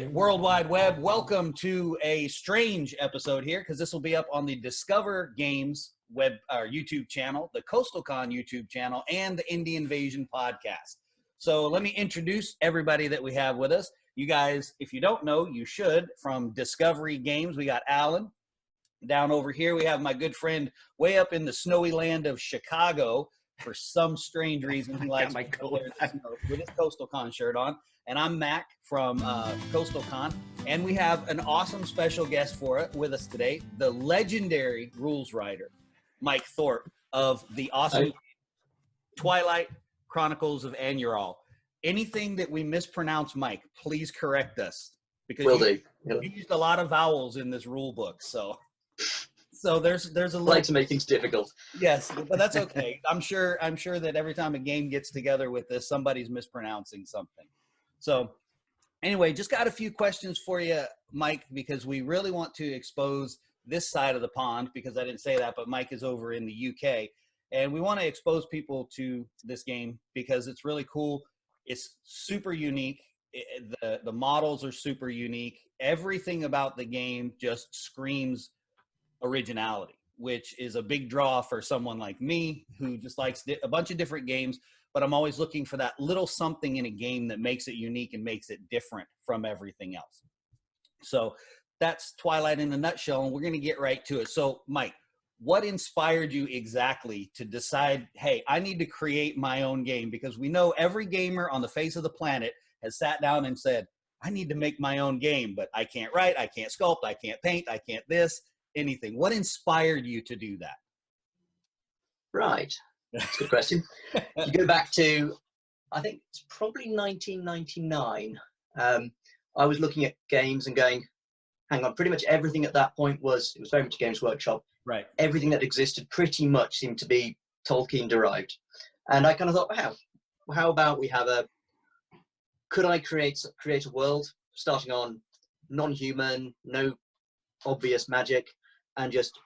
right, World Wide Web, welcome to a strange episode here because this will be up on the Discover Games web or YouTube channel, the Coastal Con YouTube channel, and the Indie Invasion podcast. So let me introduce everybody that we have with us. You guys, if you don't know, you should. From Discovery Games, we got Alan. Down over here, we have my good friend way up in the snowy land of Chicago. For some strange reason, he likes to wear with his Coastal Con shirt on. And I'm Mac from Coastal Con. And we have an awesome special guest with us today, the legendary rules writer, Mike Thorpe of the awesome Twilight, Chronicles of Anyaral. Anything that we mispronounce, Mike, please correct us. Because you used a lot of vowels in this rule book, so there's a little. I like to make things difficult. Yes, but that's okay. I'm sure that every time a game gets together with this, somebody's mispronouncing something. So anyway, just got a few questions for you, Mike, because we really want to expose this side of the pond, because I didn't say that, but Mike is over in the UK, and we want to expose people to this game because it's really cool. It's super unique. The models are super unique. Everything about the game just screams originality, which is a big draw for someone like me who just likes a bunch of different games, but I'm always looking for that little something in a game that makes it unique and makes it different from everything else. So that's Twilight in a nutshell, and we're going to get right to it. So Mike, what inspired you exactly to decide, hey, I need to create my own game? Because we know every gamer on the face of the planet has sat down and said, I need to make my own game, but I can't write, I can't sculpt, I can't paint, I can't this, anything. What inspired you to do that? Right. That's a good question. You go back to, I think it's probably 1999. I was looking at games and going, hang on, pretty much everything at that point it was very much Games Workshop. Right. Everything that existed pretty much seemed to be Tolkien derived. And I kind of thought, how about we have could I create a world starting on non-human, no obvious magic, and just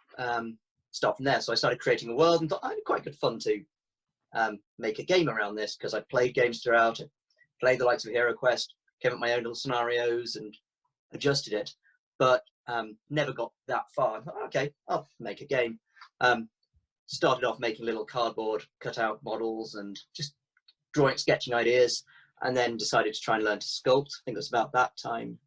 start from there. So I started creating a world and thought, it'd be quite good fun to make a game around this, because I played games throughout. I played the likes of Hero Quest, came up with my own little scenarios and adjusted it, but never got that far. I thought, okay, I'll make a game. Started off making little cardboard cutout models and just sketching ideas, and then decided to try and learn to sculpt. I think it was about that time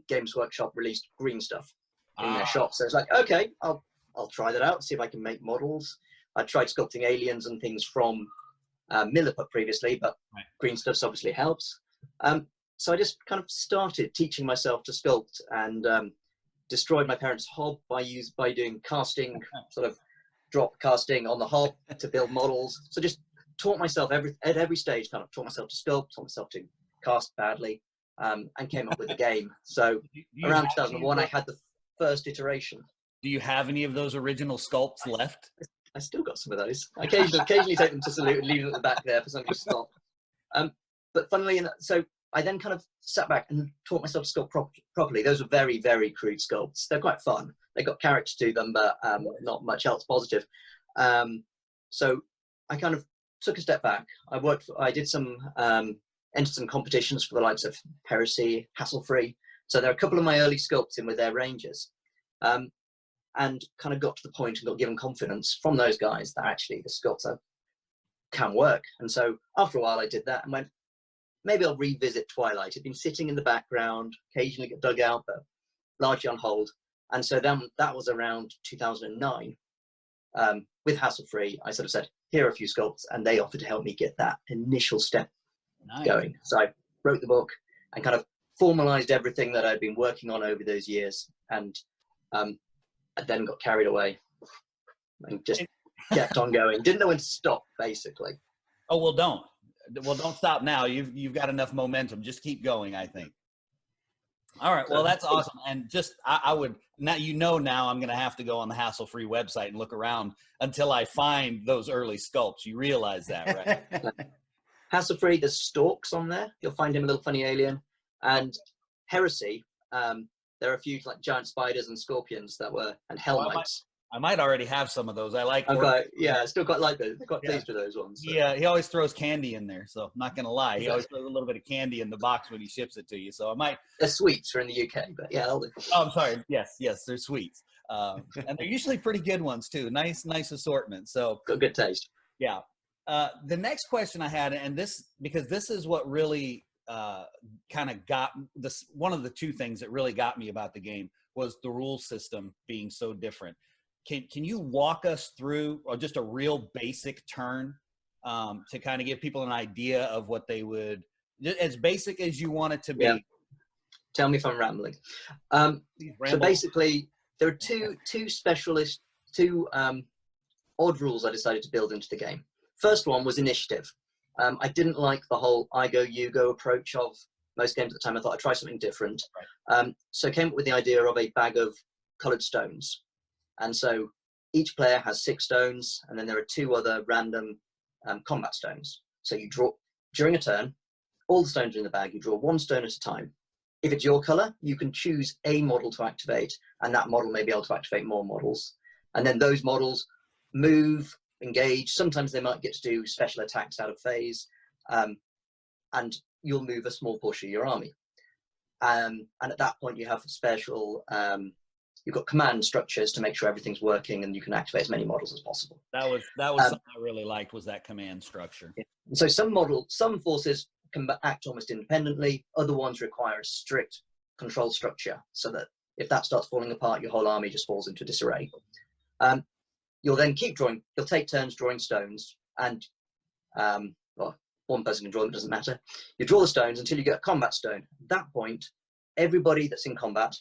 Games Workshop released green stuff in their shop. So it's like, okay, I'll try that out, see if I can make models. I tried sculpting aliens and things from Milliput previously, but green stuff obviously helps. So I just kind of started teaching myself to sculpt, and destroyed my parents' hob by doing casting, sort of drop casting on the hob to build models. So just taught myself at every stage, kind of taught myself to sculpt, taught myself to cast badly, and came up with the game. So around 2001, I had the first iteration. Do you have any of those original sculpts left? I still got some of those. I occasionally take them to salute and leave them at the back there for somebody to stop. But funnily enough, so I then kind of sat back and taught myself to sculpt properly. Those were very, very crude sculpts. They're quite fun. They got character to them, but not much else positive. So I kind of took a step back. I did some, entered some competitions for the likes of Heresy, Hassle Free. So there are a couple of my early sculpts in with their ranges. And kind of got to the point and got given confidence from those guys that actually the sculptor can work. And so after a while I did that and went, maybe I'll revisit Twilight. It'd been sitting in the background, occasionally get dug out, but largely on hold. And so then that was around 2009. With Hassle Free, I sort of said, here are a few sculpts, and they offered to help me get that initial step going. So I wrote the book and kind of formalized everything that I'd been working on over those years. And I then got carried away and just kept on going. Didn't know when to stop, basically. Oh, well, don't stop now. You've got enough momentum. Just keep going, I think. All right. Well, that's awesome. And just, I would, now, now I'm going to have to go on the Hassle Free website and look around until I find those early sculpts. You realize that, right? Hassle Free, there's Storks on there. You'll find him a little funny alien. And Heresy, there are a few like giant spiders and scorpions and Hell Knights. I might already have some of those. I like. I still quite like those. Quite pleased with those ones. So. Yeah, he always throws candy in there. So I'm not gonna lie, he always throws a little bit of candy in the box when he ships it to you. So I might. They're sweets for in the UK, but yeah, I'll do. Oh, I'm sorry. Yes, they're sweets, and they're usually pretty good ones too. Nice assortment. So got good taste. Yeah. The next question I had, and because this is what really kind of got this, one of the two things that really got me about the game was the rule system being so different. Can you walk us through, or just a real basic turn, to kind of give people an idea of what they would, as basic as you want it to be? Yeah. Tell me if I'm rambling. So basically, there are two odd rules I decided to build into the game. First one was initiative. I didn't like the whole I go, you go approach of most games at the time. I thought I'd try something different. Right. So I came up with the idea of a bag of coloured stones. And so each player has 6 stones, and then there are 2 other random combat stones. So you draw, during a turn, all the stones are in the bag, you draw 1 stone at a time. If it's your colour, you can choose a model to activate, and that model may be able to activate more models. And then those models move, engage. Sometimes they might get to do special attacks out of phase, and you'll move a small portion of your army. And at that point, you have special, you've got command structures to make sure everything's working, and you can activate as many models as possible. That was something I really liked, was that command structure. Yeah. So some forces can act almost independently. Other ones require a strict control structure, so that if that starts falling apart, your whole army just falls into disarray. You'll then keep drawing. You'll take turns drawing stones, and well, one person can draw them, it doesn't matter. You draw the stones until you get a combat stone. At that point, everybody that's in combat,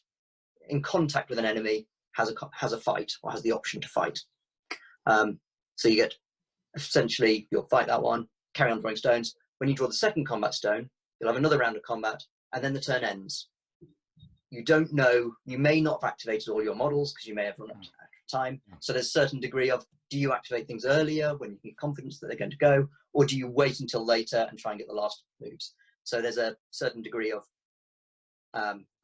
in contact with an enemy, has a fight, or has the option to fight. So you get, essentially, you'll fight that one, carry on drawing stones. When you draw the second combat stone, you'll have another round of combat, and then the turn ends. You don't know, you may not have activated all your models because you may have run out of time. So there's a certain degree of, do you activate things earlier when you get confidence that they're going to go, or do you wait until later and try and get the last moves? So there's a certain degree of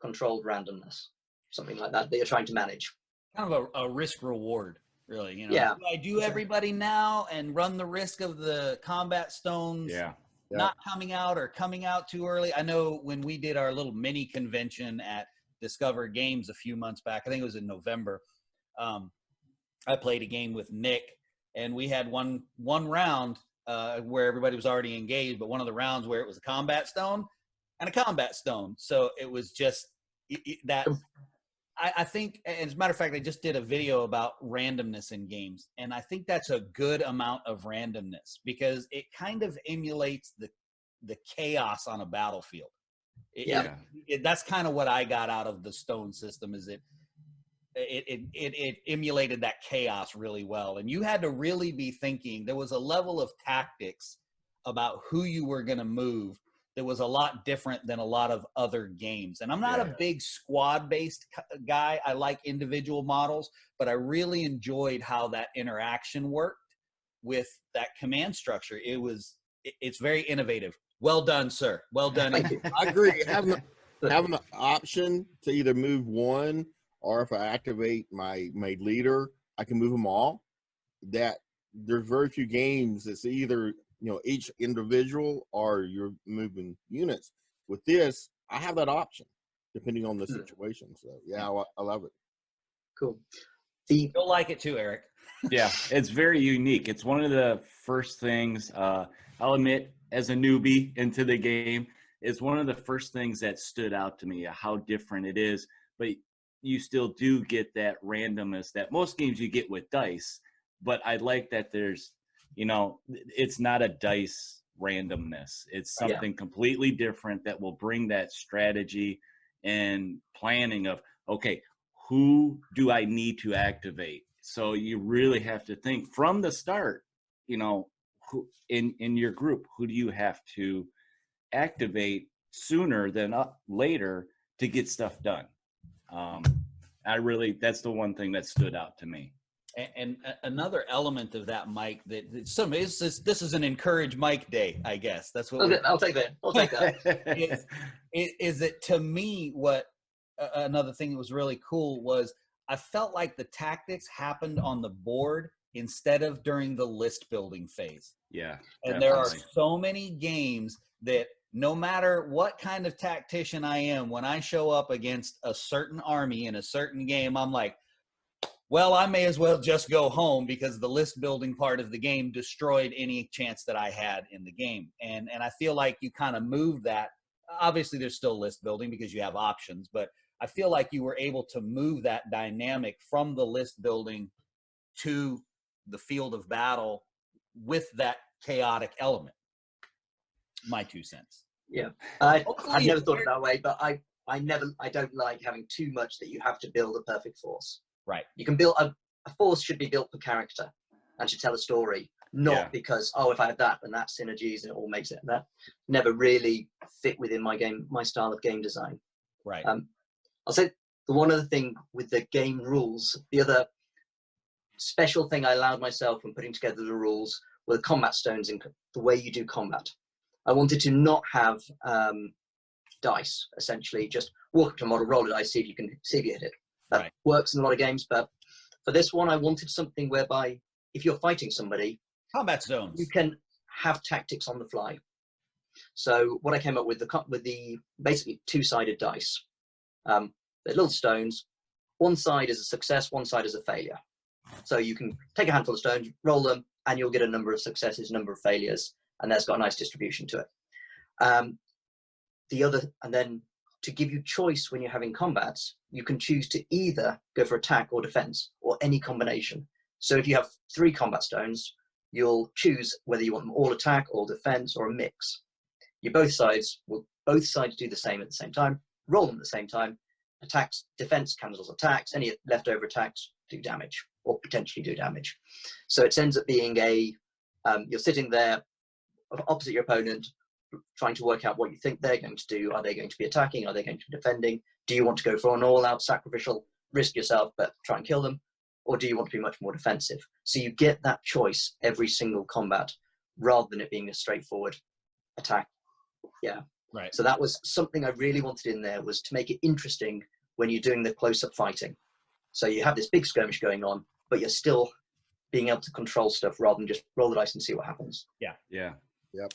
controlled randomness, something like that you're trying to manage. Kind of a risk reward, really. You know, yeah. Do I do everybody now and run the risk of the combat stones not coming out, or coming out too early? I know when we did our little mini convention at Discover Games a few months back, I think it was in November, I played a game with Nick, and we had one round where everybody was already engaged, but one of the rounds where it was a combat stone and a combat stone. So it was just that. I think, as a matter of fact, I just did a video about randomness in games, and I think that's a good amount of randomness, because it kind of emulates the chaos on a battlefield. That's kind of what I got out of the stone system, is it emulated that chaos really well. And you had to really be thinking. There was a level of tactics about who you were going to move that was a lot different than a lot of other games. And I'm not a big squad-based guy. I like individual models, but I really enjoyed how that interaction worked with that command structure. It's very innovative. Well done, sir. Well done. I agree. Having an option to either move one, or if I activate my leader, I can move them all. That there's very few games that's either, each individual or you're moving units. With this, I have that option depending on the situation. So yeah, I love it. Cool. You'll like it too, Eric. Yeah, it's very unique. It's one of the first things, I'll admit, as a newbie into the game, it's one of the first things that stood out to me, how different it is. But you still do get that randomness that most games you get with dice. But I like that there's, it's not a dice randomness. It's something completely different that will bring that strategy and planning of, okay, who do I need to activate? So you really have to think from the start, who in your group, who do you have to activate sooner than later to get stuff done? That's the one thing that stood out to me. And another element of that, Mike, this is an encourage Mike day, I guess. That's what I'll take that. I'll take that. is it, to me, what another thing that was really cool was, I felt like the tactics happened on the board instead of during the list building phase. Yeah. And there are definitely. so many games that no matter what kind of tactician I am, when I show up against a certain army in a certain game, I'm like, well, I may as well just go home because the list building part of the game destroyed any chance that I had in the game. And I feel like you kind of move that. Obviously, there's still list building because you have options, but I feel like you were able to move that dynamic from the list building to the field of battle with that chaotic element. My 2 cents. Yeah, I've Hopefully never it's thought it that way, but I don't like having too much that you have to build a perfect force. Right. You can build a force should be built per character and should tell a story, not Yeah. because, oh, if I have that, then that synergies and it all makes it. That never really fit within my style of game design. Right. I'll say the one other thing with the game rules, the other special thing I allowed myself when putting together the rules were the combat stones and the way you do combat. I wanted to not have dice, essentially. Just walk up to a model, roll a dice, see if you hit it. That Right. works in a lot of games, but for this one, I wanted something whereby if you're fighting somebody, Combat zones. you can have tactics on the fly. So what I came up with the basically 2-sided dice. They're little stones. One side is a success, one side is a failure. So you can take a handful of stones, roll them, and you'll get a number of successes, number of failures, and that's got a nice distribution to it. And then to give you choice when you're having combats, you can choose to either go for attack or defense, or any combination. So if you have 3 combat stones, you'll choose whether you want them all attack, all defense, or a mix. Both sides do the same at the same time, roll them at the same time. Attacks, defense cancels attacks, any leftover attacks do damage, or potentially do damage. So it ends up being you're sitting there opposite your opponent, trying to work out what you think they're going to do. Are they going to be attacking? Are they going to be defending? Do you want to go for an all-out sacrificial, risk yourself, but try and kill them? Or do you want to be much more defensive? So you get that choice every single combat, rather than it being a straightforward attack. Yeah. Right. So that was something I really wanted in there, was to make it interesting when you're doing the close-up fighting. So you have this big skirmish going on, but you're still being able to control stuff rather than just roll the dice and see what happens. Yeah. Yeah. Yep.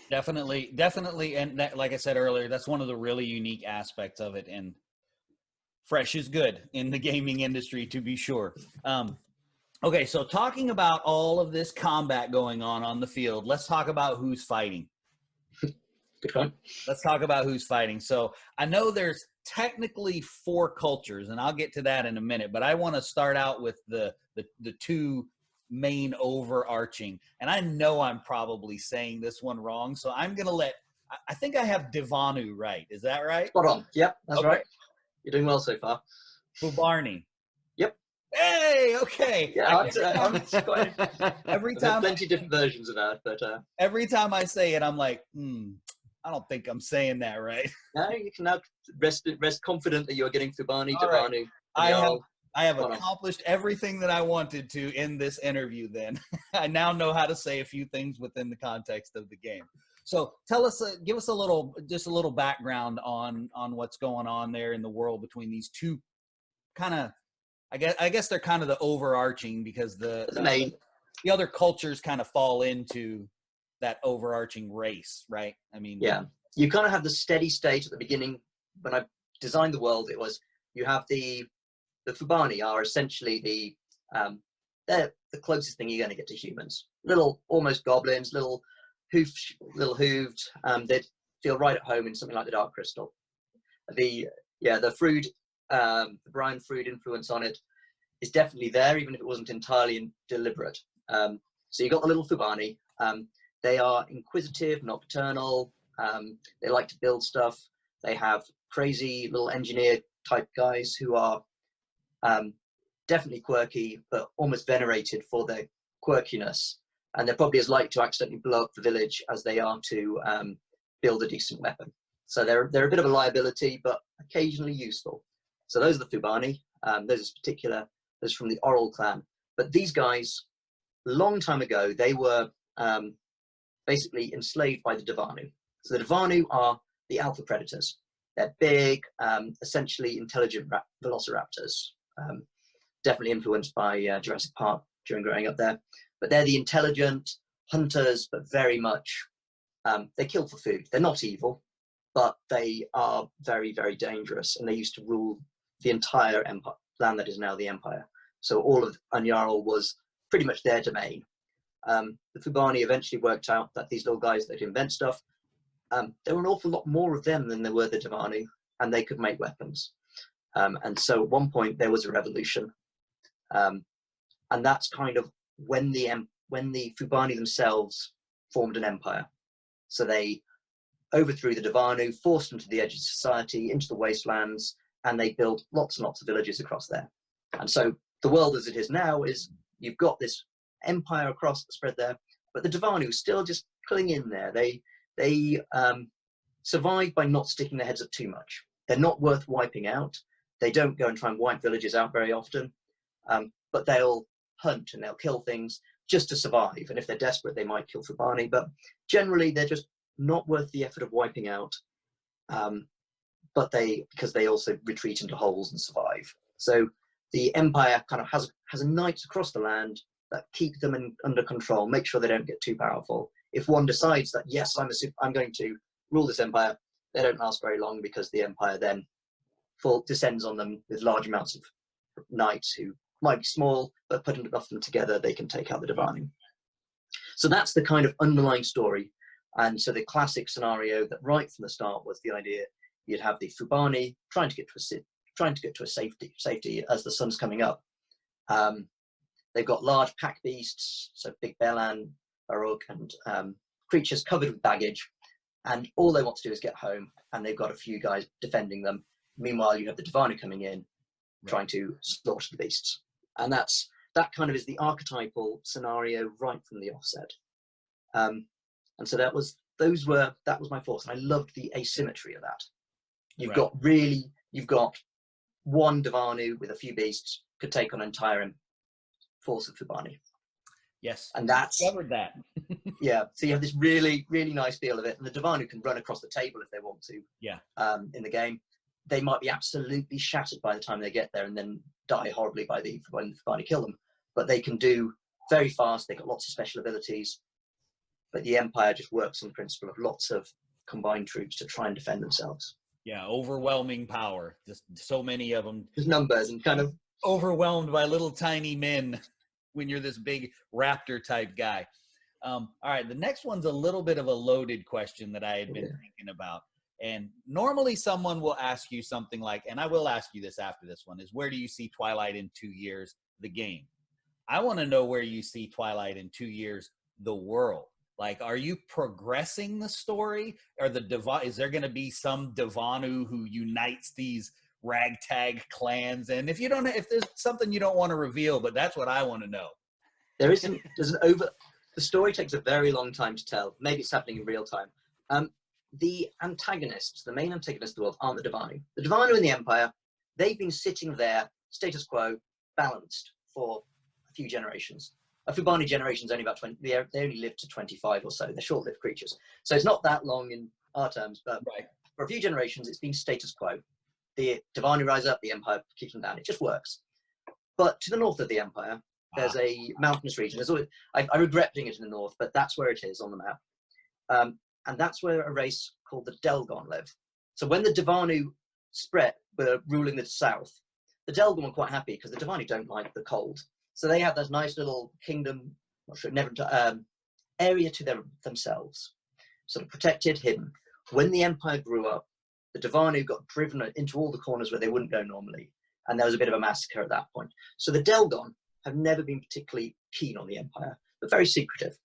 Definitely. And that, like I said earlier, that's one of the really unique aspects of it. And fresh is good in the gaming industry, to be sure. Okay, so talking about all of this combat going on the field, let's talk about who's fighting. Good point. Let's talk about who's fighting. So I know there's technically 4 cultures, and I'll get to that in a minute, but I want to start out with the 2 main overarching. And I know I'm probably saying this one wrong, so I'm going to I think I have Devanu right. Is that right? Spot on. Yep, that's Okay. right. You're doing well so far. Fubarnii. Yep. Hey, okay. Yeah, Every There's time plenty of different versions of that, but every time I say it, I'm like, I don't think I'm saying that right. now you can now rest confident that you're getting Fubarnii, All right. Devanu. I have Spot on. accomplished everything that I wanted to in this interview then. I now know how to say a few things within the context of the game. So tell us, give us a little background on what's going on there in the world between these 2 kind of, I guess they're kind of the overarching, because the other cultures kind of fall into that overarching race, right? I mean, yeah, you kind of have the steady state at the beginning. When I designed the world, it was, you have the Fubarnii are essentially they're the closest thing you're going to get to humans. Little, almost goblins, little hooved. They'd feel right at home in something like the Dark Crystal. The Frood, the Brian Frood influence on it is definitely there, even if it wasn't entirely deliberate. So you got the little Fubarnii. They are inquisitive, nocturnal. They like to build stuff. They have crazy little engineer type guys who are definitely quirky, but almost venerated for their quirkiness. And they're probably as likely to accidentally blow up the village as they are to build a decent weapon. So they're a bit of a liability, but occasionally useful. So those are the Fubarnii. Those from the Oral clan. But these guys, a long time ago, they were basically enslaved by the Devanu. So the Devanu are the alpha predators. They're big, essentially intelligent velociraptors. Definitely influenced by Jurassic Park during growing up there. But they're the intelligent hunters, but very much, they kill for food. They're not evil, but they are very, very dangerous. And they used to rule the entire empire, land that is now the Empire. So all of Anyaral was pretty much their domain. The Fubarnii eventually worked out that these little guys that invent stuff, there were an awful lot more of them than there were the Devanu, and they could make weapons. And so at one point there was a revolution. And that's kind of when the Fubarnii themselves formed an empire. So they overthrew the Devanu, forced them to the edge of society, into the wastelands, and they built lots and lots of villages across there. And so the world as it is now is, you've got this empire across the spread there, but the Devanu still just cling in there. They survive by not sticking their heads up too much. They're not worth wiping out. They don't go and try and wipe villages out very often, but they'll hunt and they'll kill things just to survive. And if they're desperate, they might kill Fubarnii, but generally they're just not worth the effort of wiping out. Because they also retreat into holes and survive. So the empire kind of has knights across the land that keep them under control, make sure they don't get too powerful. If one decides that, yes, I'm going to rule this empire, they don't last very long, because the empire then descends on them with large amounts of knights who might be small, but putting enough of them together, they can take out the Devanu. So that's the kind of underlying story. And so the classic scenario that right from the start was the idea you'd have the Fubarnii trying to get to a safety as the sun's coming up. They've got large pack beasts, so big Belan, Barug, and creatures covered with baggage, and all they want to do is get home, and they've got a few guys defending them. Meanwhile, you have the Devanu coming in, trying to slaughter the beasts. And that kind of is the archetypal scenario right from the offset. And so that was my force, and I loved the asymmetry of that. You've got one Devanu with a few beasts could take on an entire force of Fubarnii. Yes, and that's covered that. Yeah, so you have this really, really nice feel of it, and the Devanu can run across the table if they want to. Yeah. In the game, they might be absolutely shattered by the time they get there, and then die horribly when the Fubarnii kill them. But they can do very fast. They've got lots of special abilities. But the Empire just works on the principle of lots of combined troops to try and defend themselves. Yeah, overwhelming power. Just so many of them. Just numbers and kind of overwhelmed by little tiny men when you're this big raptor type guy. All right, the next one's a little bit of a loaded question that I had been thinking about. And normally someone will ask you something like, and I will ask you this after this one, is where do you see Twilight in 2 years, the game? I want to know where you see Twilight in 2 years, the world. Like, are you progressing the story? Or is there going to be some Devanu who unites these ragtag clans? And if there's something you don't want to reveal, but that's what I want to know. The story takes a very long time to tell. Maybe it's happening in real time. The antagonists, the main antagonists of the world, aren't the Devanu. The Devanu in the Empire, they've been sitting there, status quo, balanced for a few generations. A Fubarnii generation's only about 20, they only live to 25 or so. They're short-lived creatures. So it's not that long in our terms, but for a few generations, it's been status quo. The Devanu rise up, the Empire keeps them down. It just works. But to the north of the Empire, there's a mountainous region. I regret putting it in the north, but that's where it is on the map. And that's where a race called the Delgon live. So when the Devanu were ruling the south, the Delgon were quite happy because the Devanu don't like the cold. So they have this nice little kingdom, area to themselves, sort of protected, hidden. When the Empire grew up, the Devanu got driven into all the corners where they wouldn't go normally. And there was a bit of a massacre at that point. So the Delgon have never been particularly keen on the Empire, but very secretive.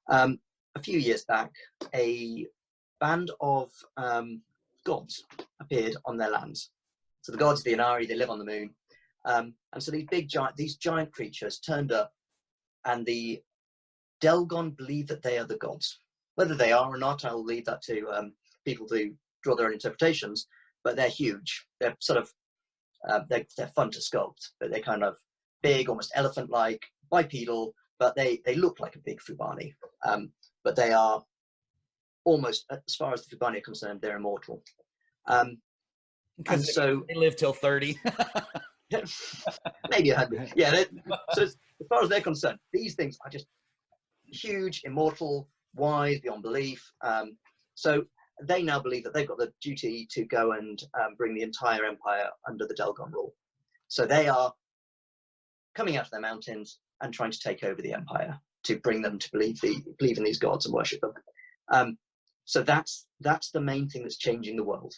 A few years back, a band of gods appeared on their lands. So the gods of the Enarii, they live on the moon. And so these giant creatures turned up, and the Delgon believe that they are the gods. Whether they are or not, I will leave that to people to draw their own interpretations, but they're huge. They're sort of, they're fun to sculpt, but they're kind of big, almost elephant-like, bipedal, but they look like a big Fubarnii. But they are almost, as far as the Fubarnii are concerned, they're immortal. And so they live till 30. maybe 100. Yeah. So as far as they're concerned, these things are just huge, immortal, wise beyond belief. So they now believe that they've got the duty to go and bring the entire empire under the Delgon rule. So they are coming out of their mountains and trying to take over the empire, to bring them to believe in these gods and worship them. So that's the main thing that's changing the world.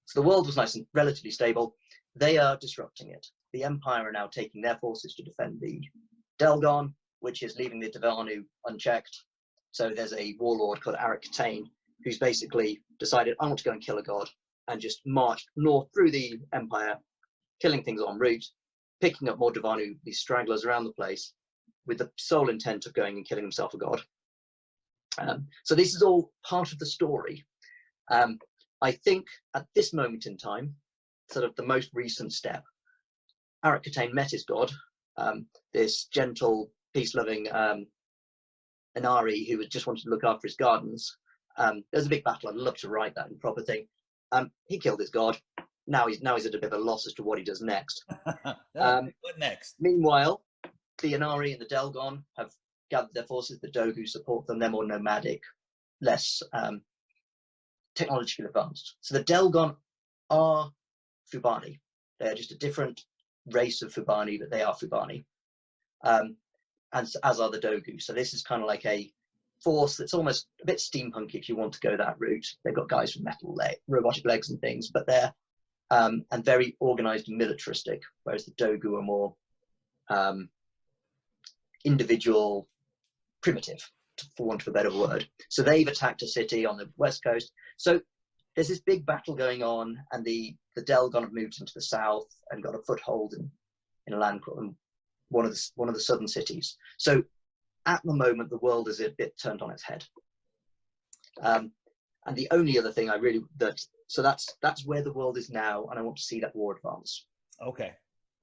So the world was nice and relatively stable. They are disrupting it. The empire are now taking their forces to defend the Delgon, which is leaving the Devanu unchecked. So there's a warlord called Casanii, who's basically decided, I want to go and kill a god, and just marched north through the empire, killing things en route, picking up more Devanu, these stragglers around the place, with the sole intent of going and killing himself a god. So this is all part of the story. I think at this moment in time, sort of the most recent step, Casanii met his god, this gentle, peace-loving Enarii who just wanted to look after his gardens. There's a big battle. I'd love to write that in proper thing. He killed his god. Now he's at a bit of a loss as to what he does next. What next? Meanwhile, the Enarii and the Delgon have gathered their forces. The Dogu support them. They're more nomadic, less technologically advanced. So the Delgon are Fubarnii. They're just a different race of Fubarnii, but they are Fubarnii. And as are the Dogu. So this is kind of like a force that's almost a bit steampunk if you want to go that route. They've got guys with robotic legs and things, but they're and very organized and militaristic, whereas the Dogu are more individual, primitive, for want of a better word. So they've attacked a city on the west coast. So there's this big battle going on, and the Delgon have moved into the south and got a foothold in a land called one of the southern cities. So at the moment, the world is a bit turned on its head. And the only other thing so that's where the world is now, and I want to see that war advance. Okay.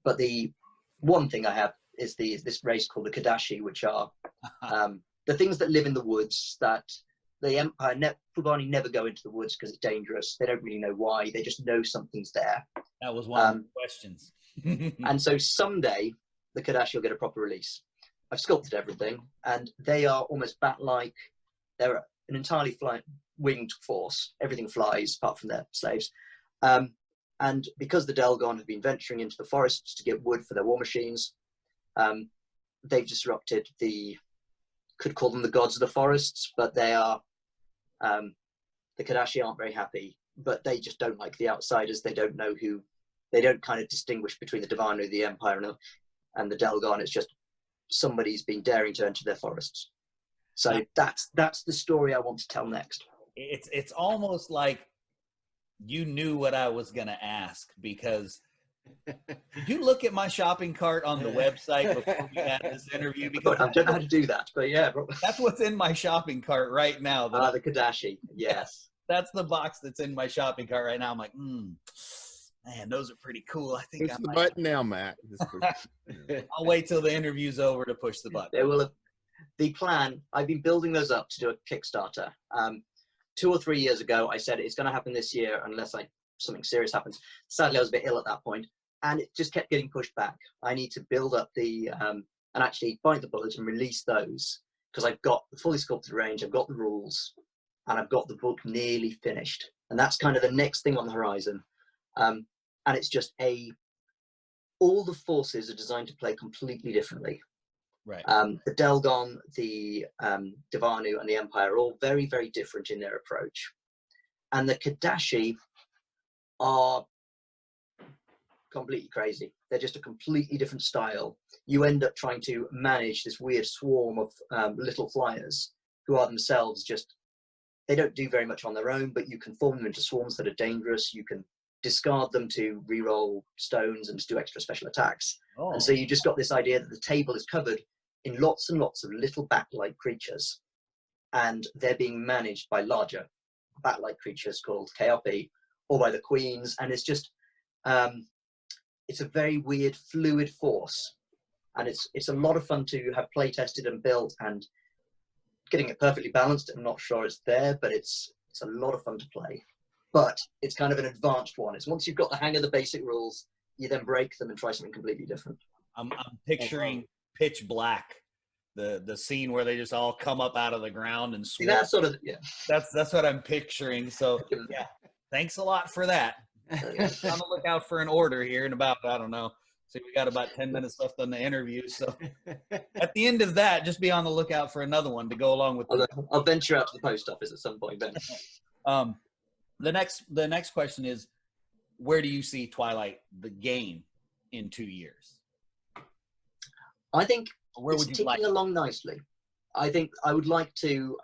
But the one thing I have is this race called the Kadashi, which are the things that live in the woods that the empire, Fubarnii never go into the woods because it's dangerous. They don't really know why. They just know something's there. That was one of the questions. And so someday the Kadashi will get a proper release. I've sculpted everything, and they are almost bat-like. They're an entirely winged force. Everything flies apart from their slaves. And because the Delgon have been venturing into the forests to get wood for their war machines, they've disrupted could call them the gods of the forests, but they are, the Kadashi aren't very happy, but they just don't like the outsiders. They don't know they don't kind of distinguish between the Devanu, the empire, and the Delgon. It's just somebody's been daring to enter their forests. So that's the story I want to tell next. It's almost like you knew what I was going to ask, because did you look at my shopping cart on the website before we had this interview? Because I don't know how to do that, but yeah. That's what's in my shopping cart right now. The Kadashi, yes. That's the box that's in my shopping cart right now. I'm like, man, those are pretty cool. I think push the button now, Matt. I'll wait till the interview's over to push the button. They will have, the plan, I've been building those up to do a Kickstarter. 2 or 3 years ago, I said it's going to happen this year unless something serious happens. Sadly, I was a bit ill at that point, and it just kept getting pushed back. I need to build up and actually bite the bullet and release those, because I've got the fully sculpted range, I've got the rules, and I've got the book nearly finished. And that's kind of the next thing on the horizon. And it's just all the forces are designed to play completely differently. Right. The Delgon, the Devanu, and the Empire are all very, very different in their approach. And the Kadashi are completely crazy. They're just a completely different style. You end up trying to manage this weird swarm of little flyers who are themselves they don't do very much on their own, but you can form them into swarms that are dangerous. You can discard them to re-roll stones and to do extra special attacks. Oh. And so you just got this idea that the table is covered in lots and lots of little bat-like creatures, and they're being managed by larger bat-like creatures called Kaopi, or by the queens, and it's just it's a very weird fluid force, and it's a lot of fun to have play tested and built, and getting it perfectly balanced. I'm not sure it's there, but it's a lot of fun to play. But it's kind of an advanced one. It's once you've got the hang of the basic rules, you then break them and try something completely different. I'm picturing Pitch Black, the scene where they just all come up out of the ground and See, swirl. that's sort of, yeah. That's what I'm picturing. So yeah, thanks a lot for that. On the lookout for an order here in about, I don't know. So we got about 10 minutes left on the interview. So at the end of that, just be on the lookout for another one to go along with. I'll venture out to the post office at some point, Ben. The next question is, where do you see Twilight, the game, in 2 years? I think Where it's would you ticking like? along nicely. I think I would like to.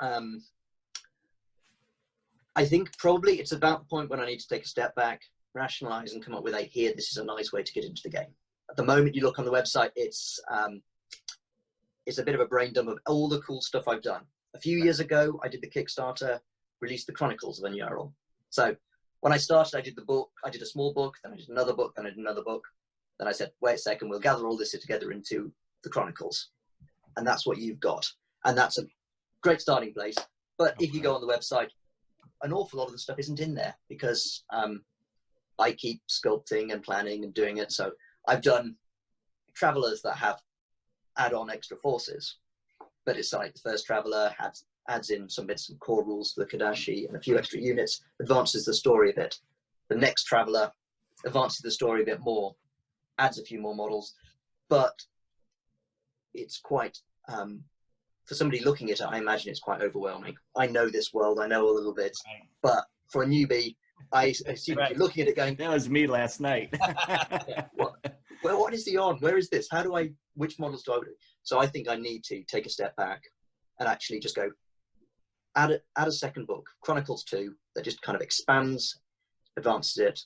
I think probably it's about the point when I need to take a step back, rationalize, and come up with here, this is a nice way to get into the game. At the moment, you look on the website, it's a bit of a brain dump of all the cool stuff I've done. A few years ago, I did the Kickstarter, released the Chronicles of Anyaral. So when I started, I did the book. I did a small book, then I did another book, then I did another book. Then I said, wait a second, we'll gather all this together into the Chronicles. And that's what you've got. And that's a great starting place. But if you go on the website, an awful lot of the stuff isn't in there because I keep sculpting and planning and doing it. So I've done travelers that have add-on extra forces, but it's like the first traveler adds in some core rules to the Casanii and a few extra units, advances the story a bit. The next traveler advances the story a bit more, adds a few more models, but it's quite for somebody looking at it, I imagine it's quite overwhelming. I know this world, I know a little bit, but for a newbie, I assume you're looking at it going, that was me last night. what is the on? Where is this? Which models do I do? So I think I need to take a step back and actually just go, add a second book, Chronicles 2, that just kind of expands, advances it,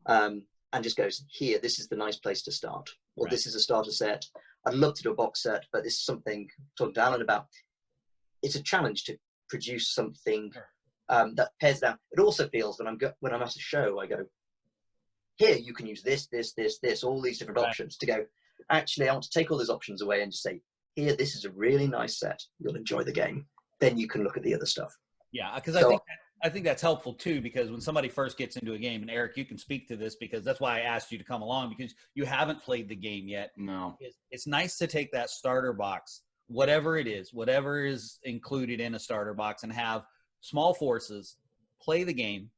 and just goes, here, this is the nice place to start. Or this is a starter set. I'd love to do a box set, but this is something talking to Alan about. It's a challenge to produce something that pairs down. It also feels when I'm at a show, I go, here you can use this, all these different options to go. Actually, I want to take all those options away and just say, here, this is a really nice set. You'll enjoy the game. Then you can look at the other stuff. Yeah, because I think that's helpful too, because when somebody first gets into a game, and Eric, you can speak to this because that's why I asked you to come along, because you haven't played the game yet. No. It's nice to take that starter box, whatever it is, whatever is included in a starter box, and have small forces, play the game,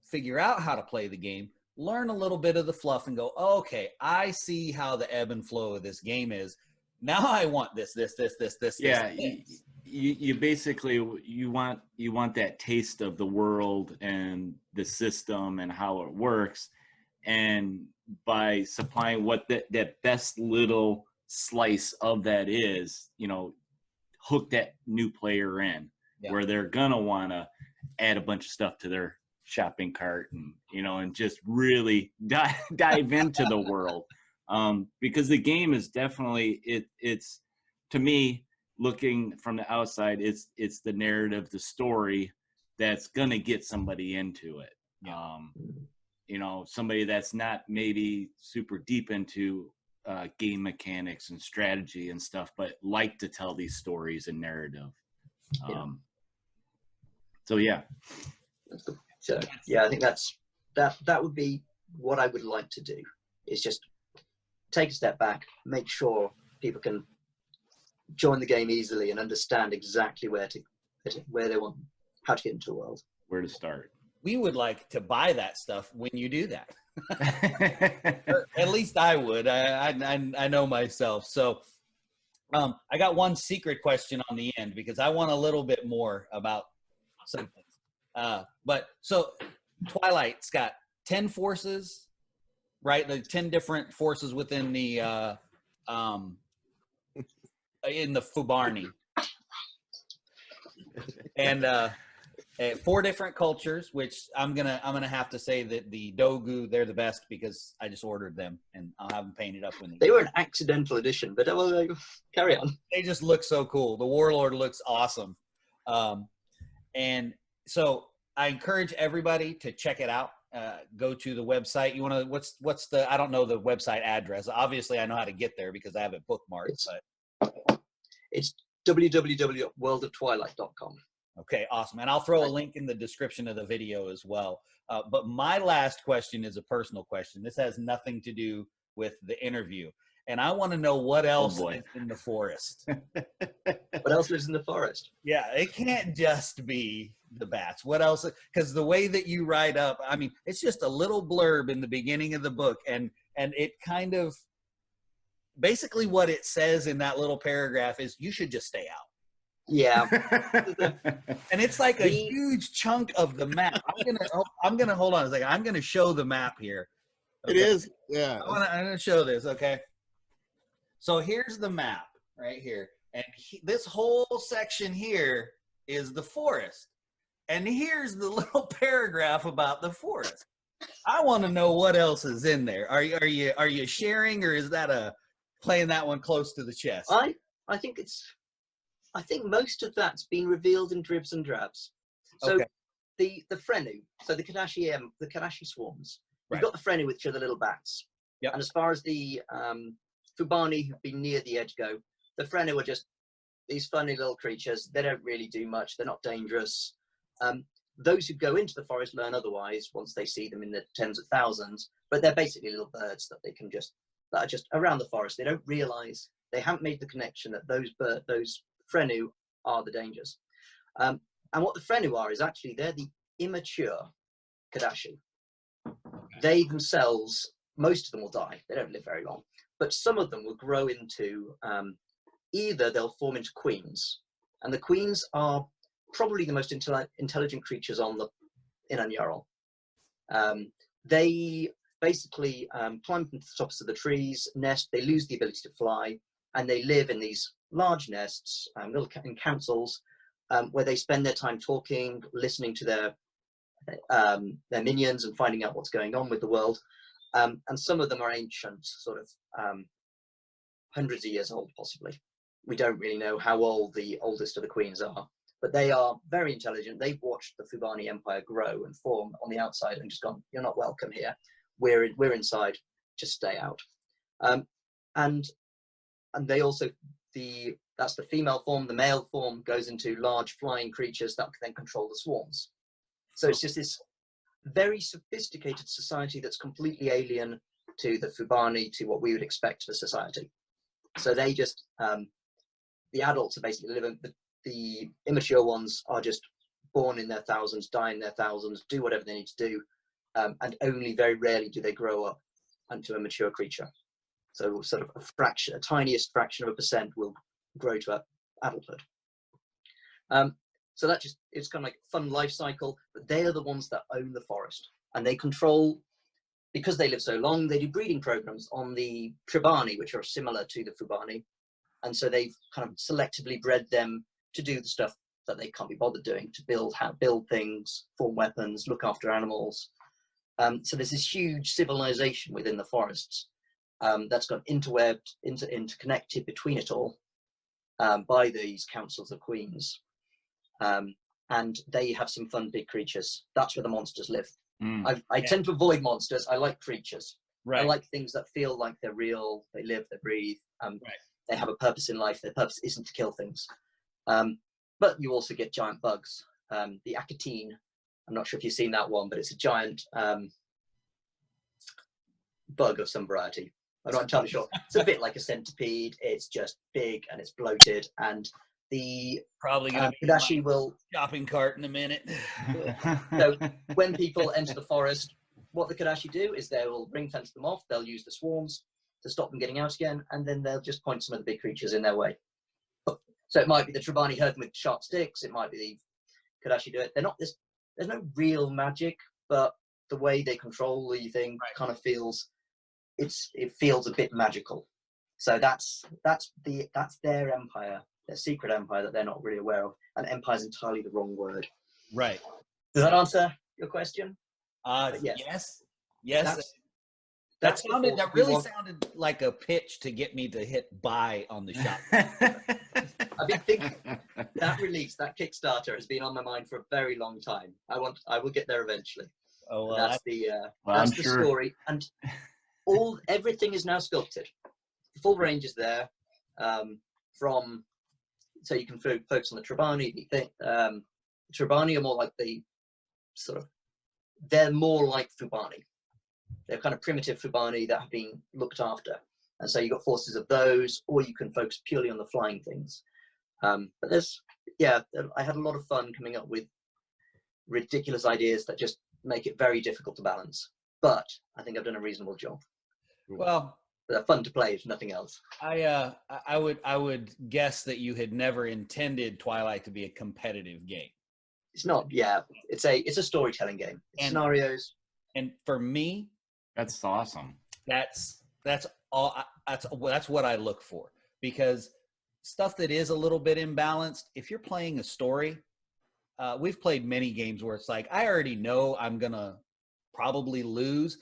figure out how to play the game, learn a little bit of the fluff, and go, oh, okay, I see how the ebb and flow of this game is. Now I want this. Yeah. This. You basically you want that taste of the world and the system and how it works, and by supplying what that best little slice of that is, hook that new player in, where they're gonna want to add a bunch of stuff to their shopping cart and just really dive into the world, because the game is definitely it's to me, looking from the outside, it's the narrative, the story that's gonna get somebody into it. Somebody that's not maybe super deep into game mechanics and strategy and stuff, but like to tell these stories and narrative. So yeah. So yeah, I think that would be what I would like to do, is just take a step back, make sure people can join the game easily and understand exactly where they want, how to get into the world, where to start. We would like to buy that stuff when you do that. At least I would. I know myself. So I got one secret question on the end, because I want a little bit more about something. But so Twilight's got 10 forces, right? The 10 different forces within the in the Fubarnii, and 4 different cultures, which I'm gonna have to say that the Dogu, they're the best because I just ordered them and I'll have them painted up when they were an accidental addition, but carry on. They just look so cool. The Warlord looks awesome, and so I encourage everybody to check it out. Go to the website. You want to, what's the, I don't know the website address. Obviously I know how to get there because I have it bookmarked. It's www.worldoftwilight.com. Okay, awesome. And I'll throw a link in the description of the video as well. But my last question is a personal question. This has nothing to do with the interview. And I want to know what else is in the forest. What else lives in the forest? Yeah, it can't just be the bats. What else? Because the way that you write up, I mean, it's just a little blurb in the beginning of the book. And it kind of, basically what it says in that little paragraph is you should just stay out. Yeah. And it's like a huge chunk of the map. I'm gonna hold on a second. I'm gonna show the map here. Okay? It is, yeah. I'm gonna show this. Okay. So here's the map right here, and this whole section here is the forest, and here's the little paragraph about the forest. I want to know what else is in there. Are you sharing, or is that playing that one close to the chest? I think most of that's been revealed in dribs and drabs. So okay. the Frenu, so the Kadashi swarms. We've got the Frenu, which are the little bats. Yep. And as far as the Fubarnii, who've been near the edge, go, the Frenu are just these funny little creatures. They don't really do much. They're not dangerous. Those who go into the forest learn otherwise once they see them in the tens of thousands. But they're basically little birds that that are just around the forest. They don't realize, they haven't made the connection that those Frenu are the dangers. And what the Frenu are is actually, they're the immature Kadashi. They themselves, most of them will die. They don't live very long. But some of them will grow into, either they'll form into queens. And the queens are probably the most intelligent creatures in Anyaral. They basically climb up to the tops of the trees, nest, they lose the ability to fly, and they live in these large nests, in councils, where they spend their time talking, listening to their minions and finding out what's going on with the world. And some of them are ancient, sort of hundreds of years old, possibly. We don't really know how old the oldest of the queens are, but they are very intelligent. They've watched the Fubarnii Empire grow and form on the outside and just gone, you're not welcome here. We're inside, just stay out. And they also, that's the female form. The male form goes into large flying creatures that then control the swarms. So it's just this very sophisticated society that's completely alien to the Fubarnii, to what we would expect for society. So they just, the adults are basically living, the immature ones are just born in their thousands, die in their thousands, do whatever they need to do, and only very rarely do they grow up into a mature creature. So sort of a tiniest fraction of a percent will grow to adulthood. So it's kind of like a fun life cycle, but they are the ones that own the forest, and they control, because they live so long, they do breeding programs on the Tribani, which are similar to the Fubarnii. And so they've kind of selectively bred them to do the stuff that they can't be bothered doing, to build things, form weapons, look after animals. So there's this huge civilization within the forests that's got interconnected between it all by these councils of queens. And they have some fun big creatures. That's where the monsters live. I tend to avoid monsters. I like creatures. Right. I like things that feel like they're real. They live, they breathe. Right. They have a purpose in life. Their purpose isn't to kill things. But you also get giant bugs. The Akatine, I'm not sure if you've seen that one, but it's a giant bug of some variety. I'm not entirely sure. It's a bit like a centipede. It's just big and it's bloated, and the probably gonna be Kadashi will shopping cart in a minute. So when people enter the forest, what the Kadashi do is they will ring fence them off. They'll use the swarms to stop them getting out again, and then they'll just point some of the big creatures in their way. So it might be the Tribani herd them with sharp sticks. It might be the Kadashi do it. They're not this. There's no real magic, but the way they control the thing kind of feels. It feels a bit magical. So that's their empire, their secret empire that they're not really aware of. And empire is entirely the wrong word. Right. Does that answer your question? Yes. That really sounded like a pitch to get me to hit buy on the shop. I've been thinking that release, that Kickstarter, has been on my mind for a very long time. I will get there eventually. Oh, well, that's the story. And everything is now sculpted. The full range is there. So you can focus on the Tribani, Fubarnii are more like the sort of, they're more like Fubarnii. They're kind of primitive Fubarnii that have been looked after. And so you've got forces of those, or you can focus purely on the flying things. But there's, yeah, I had a lot of fun coming up with ridiculous ideas that just make it very difficult to balance. But I think I've done a reasonable job. Well, They're fun to play, if nothing else. I would guess that you had never intended Twilight to be a competitive game. It's not, yeah. It's a storytelling game. It's scenarios. And for me, That's awesome. that's all. That's what I look for, because stuff that is a little bit imbalanced. If you're playing a story, we've played many games where it's like, I already know I'm gonna probably lose,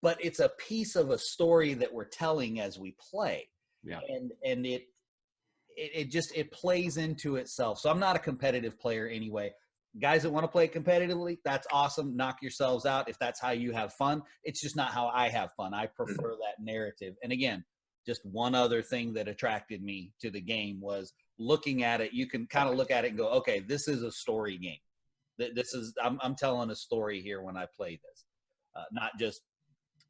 but it's a piece of a story that we're telling as we play. Yeah. And it just plays into itself. So I'm not a competitive player anyway. Guys that want to play competitively, that's awesome. Knock yourselves out if that's how you have fun. It's just not how I have fun. I prefer that narrative. And again, just one other thing that attracted me to the game was looking at it. You can kind of look at it and go, okay, this is a story game. This is, I'm telling a story here when I play this, not just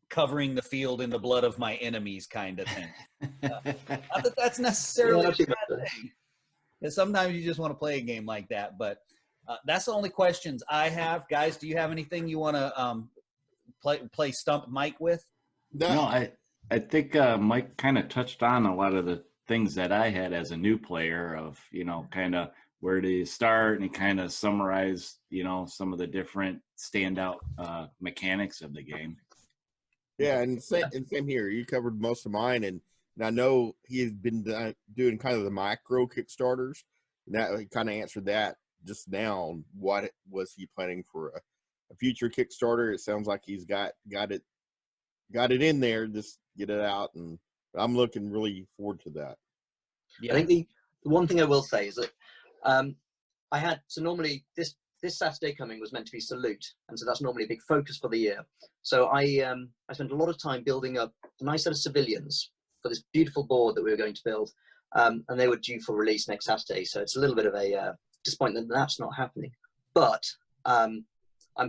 covering the field in the blood of my enemies kind of thing. Not that that's necessarily a bad thing. And sometimes you just want to play a game like that, but that's the only questions I have. Guys, do you have anything you want to play Stump Mike with? No, I think Mike kind of touched on a lot of the things that I had as a new player of, kind of where do you start, and he kind of summarized, some of the different standout mechanics of the game. Yeah, and same here. You covered most of mine, and I know he's been doing kind of the micro Kickstarters. And that he kind of answered that just now. What was he planning for a future Kickstarter? It sounds like he's got it in there. Just get it out, and I'm looking really forward to that. Yeah. I think the one thing I will say is that I had, so normally this Saturday coming was meant to be Salute, and so that's normally a big focus for the year. So I spent a lot of time building up a nice set of civilians for this beautiful board that we were going to build, and they were due for release next Saturday. So it's a little bit of a disappointment that that's not happening. But I'm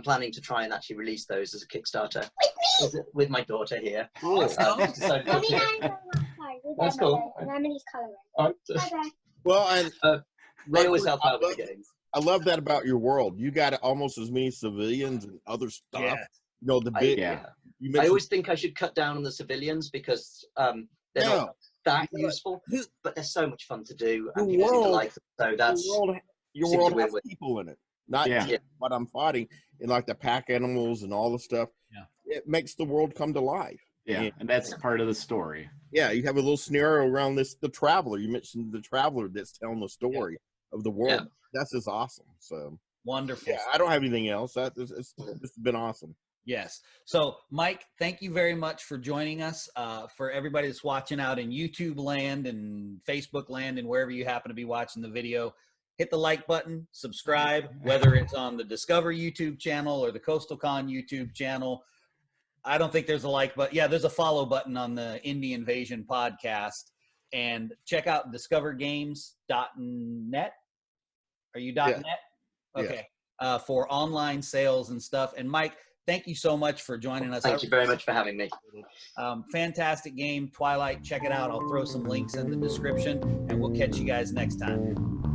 planning to try and actually release those as a Kickstarter with my daughter here. Cool. That's cool. And I'm in his coloring. All right. Bye-bye. Well, They always help out with the games. I love that about your world. You got almost as many civilians and other stuff. Yeah. The big. I mentioned, always think I should cut down on the civilians because they're not that useful, but they're so much fun to do. And people seem to like them. So that's your world has people in it, not just what I'm fighting, and like the pack animals and all the stuff. Yeah. It makes the world come to life. Yeah, and that's part of the story. Yeah, you have a little scenario around the traveler. You mentioned the traveler that's telling the story of the world. Yeah. That's just awesome. So Wonderful. yeah, I don't have anything else. It's been awesome. Yes. So, Mike, thank you very much for joining us. For everybody that's watching out in YouTube land and Facebook land and wherever you happen to be watching the video, hit the like button, subscribe, whether it's on the Discover YouTube channel or the Coastal Con YouTube channel. I don't think there's a like button. Yeah, there's a follow button on the Indie Invasion podcast. And check out discovergames.net. Are you .net? Okay. Yeah. For online sales and stuff. And Mike, thank you so much for joining us. Thank you very much for having me. Fantastic game, Twilight. Check it out. I'll throw some links in the description, and we'll catch you guys next time.